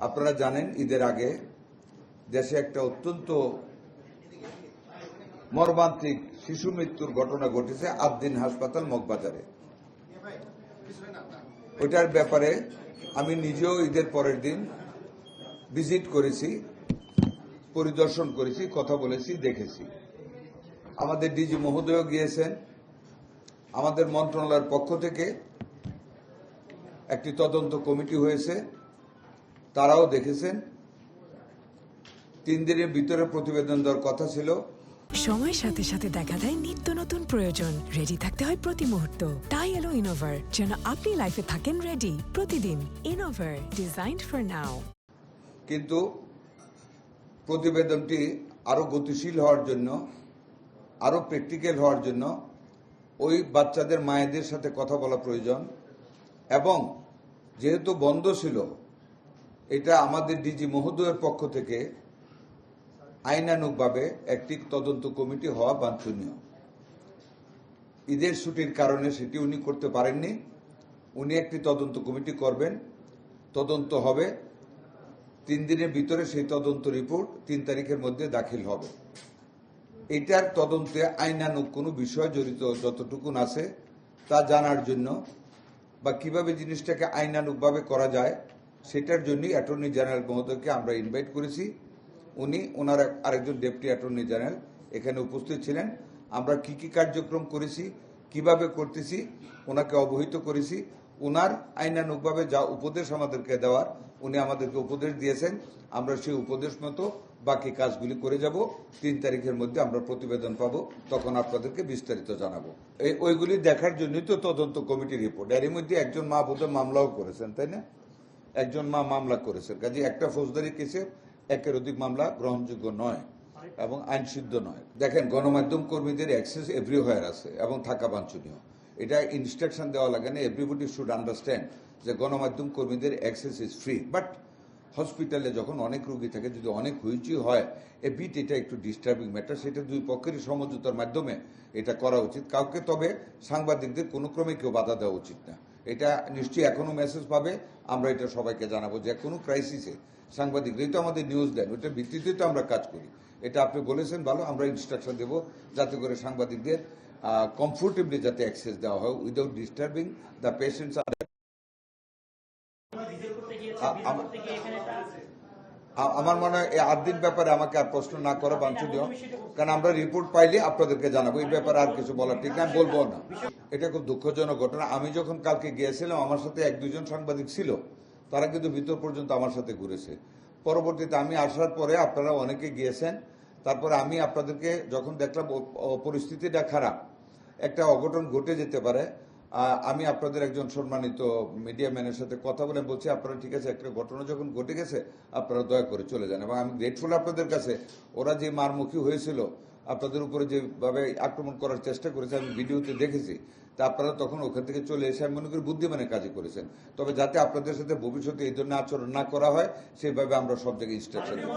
আপনারা জানেন ঈদের আগে দেশে একটা অত্যন্ত মর্মান্তিক শিশু মৃত্যুর ঘটনা ঘটেছে আদ্দিন হাসপাতাল মগবাজারে। ওইটার ব্যাপারে আমি নিজেও ঈদের পরের দিন ভিজিট করেছি, পরিদর্শন করেছি, কথা বলেছি, দেখেছি। আমাদের ডিজি মহোদয় গিয়েছেন। আমাদের মন্ত্রণালয়ের পক্ষ থেকে একটি তদন্ত কমিটি হয়েছে, তারাও দেখেছেন। 3 দিনের ভিতরে প্রতিবেদন দেওয়ার কথা ছিল। সময়ের সাথে সাথে দেখা দেয় নিত্য নতুন প্রয়োজন। রেডি থাকতে হয় প্রতি মুহূর্ত। তাই এলো ইনোভার, যেন আপনি লাইফে থাকেন রেডি প্রতিদিন। Innova, designed for now. কিন্তু প্রতিবেদনটি আরো গতিশীল হওয়ার জন্য, আরো প্র্যাকটিক্যাল হওয়ার জন্য ওই বাচ্চাদের মায়েদের সাথে কথা বলা প্রয়োজন। এবং যেহেতু বন্ধ ছিল, এটা আমাদের ডিজি মহোদয়ের পক্ষ থেকে আইনানুগভাবে একটি তদন্ত কমিটি হওয়া বাঞ্ছনীয়। ঈদের ছুটির কারণে সেটি উনি করতে পারেননি। উনি একটি তদন্ত কমিটি করবেন, তদন্ত হবে। 3 দিনের ভিতরে সেই তদন্ত রিপোর্ট 3 তারিখের মধ্যে দাখিল হবে। এটার তদন্তে আইনানুগ কোনো বিষয় জড়িত যতটুকুন আছে তা জানার জন্য বা কিভাবে জিনিসটাকে আইনানুগভাবে করা যায় সেটার জন্যই অ্যাটর্নি জেনারেল মহোদয়কে আমরা ইনভাইট করেছি। উনি ওনার আরেকজন ডেপুটি অ্যাটর্নি জেনারেল এখানে উপস্থিত ছিলেন। আমরা কি কি কার্যক্রম করেছি, কিভাবে করতেছি ওনাকে অবহিত করেছি। ওনার আইনানুগভাবে যা উপদেশ আমাদেরকে দেওয়ার উনি আমাদেরকে উপদেশ দিয়েছেন। আমরা সেই উপদেশ মতো বাকি কাজগুলি করে যাব। 3 তারিখের মধ্যে আমরা প্রতিবেদন পাবো, তখন আপনাদেরকে বিস্তারিত জানাবো। ওইগুলি দেখার জন্যই তো তদন্ত কমিটির রিপোর্ট। এর মধ্যে একজন মা বোধহয় মামলাও করেছেন, তাই না? একজন মা মামলা করেছেন। কাজে একটা ফৌজদারি কেসে একের অধিক মামলা গ্রহণযোগ্য নয় এবং আইনসিদ্ধ নয়। দেখেন, গণমাধ্যম কর্মীদের অ্যাক্সেস এভরিহোয়ার আছে এবং থাকা বাঞ্ছনীয়। এটা ইনস্ট্রাকশন দেওয়া লাগে না। এভরিবডি শুড আন্ডারস্ট্যান্ড যে গণমাধ্যম কর্মীদের অ্যাক্সেস ইজ ফ্রি। বাট হসপিটালে যখন অনেক রোগী থাকে, যদি অনেক হইচই হয়, এটা একটু ডিস্টার্বিং ম্যাটার। সেটা দুই পক্ষেরই সমঝোতার মাধ্যমে এটা করা উচিত। কাউকে তবে সাংবাদিকদের কোনো ক্রমে কেউ বাধা দেওয়া উচিত না। এটা নিশ্চয়ই এখনো মেসেজ পাবে, আমরা এটা সবাইকে জানাবো যে কোনো ক্রাইসিসে সাংবাদিকরাই তো আমাদের নিউজ দেন, ওইটার ভিত্তিতে তো আমরা কাজ করি। এটা আপনি বলেছেন ভালো, আমরা ইনস্ট্রাকশন দেব যাতে করে সাংবাদিকদের কমফোর্টেবলি যাতে অ্যাক্সেস দেওয়া হয় উইদাউট ডিস্টার্বিং দ্য পেশেন্টস। আমার মনে হয় এই 8 দিন ব্যাপারে আমাকে আর প্রশ্ন না করা বাঞ্ছনীয়, কারণ আমরা রিপোর্ট পাইলে আপনাদেরকে জানাবো। এই ব্যাপারে আর কিছু বলার ঠিক না, আমি বলবো না। এটা খুব দুঃখজনক ঘটনা। আমি যখন কালকে গিয়েছিলাম, আমার সাথে 1-2 জন সাংবাদিক ছিল, তারা কিন্তু ভিতর পর্যন্ত আমার সাথে ঘুরেছে। পরবর্তীতে আমি আসার পরে আপনারা অনেকে গিয়েছেন। তারপরে আমি আপনাদেরকে যখন দেখলাম পরিস্থিতিটা খারাপ, একটা অঘটন ঘটে যেতে পারে, আমি আপনাদের একজন সম্মানিত মিডিয়া ম্যানের সাথে কথা বলে বলছি, আপনারা ঠিক আছে, একটা ঘটনা যখন ঘটে গেছে আপনারা দয়া করে চলে যান। এবং আমি গ্রেটফুল আপনাদের কাছে। ওরা যে মারমুখী হয়েছিল, আপনাদের উপরে যেভাবে আক্রমণ করার চেষ্টা করেছে আমি ভিডিওতে দেখেছি, তা আপনারা তখন ওখান থেকে চলে এসে আমি মনে করি বুদ্ধিমানের কাজই করেছেন। তবে যাতে আপনাদের সাথে ভবিষ্যতে এই ধরনের আচরণ না করা হয় সেভাবে আমরা সব জায়গায় ইনস্ট্রাকশন দেব।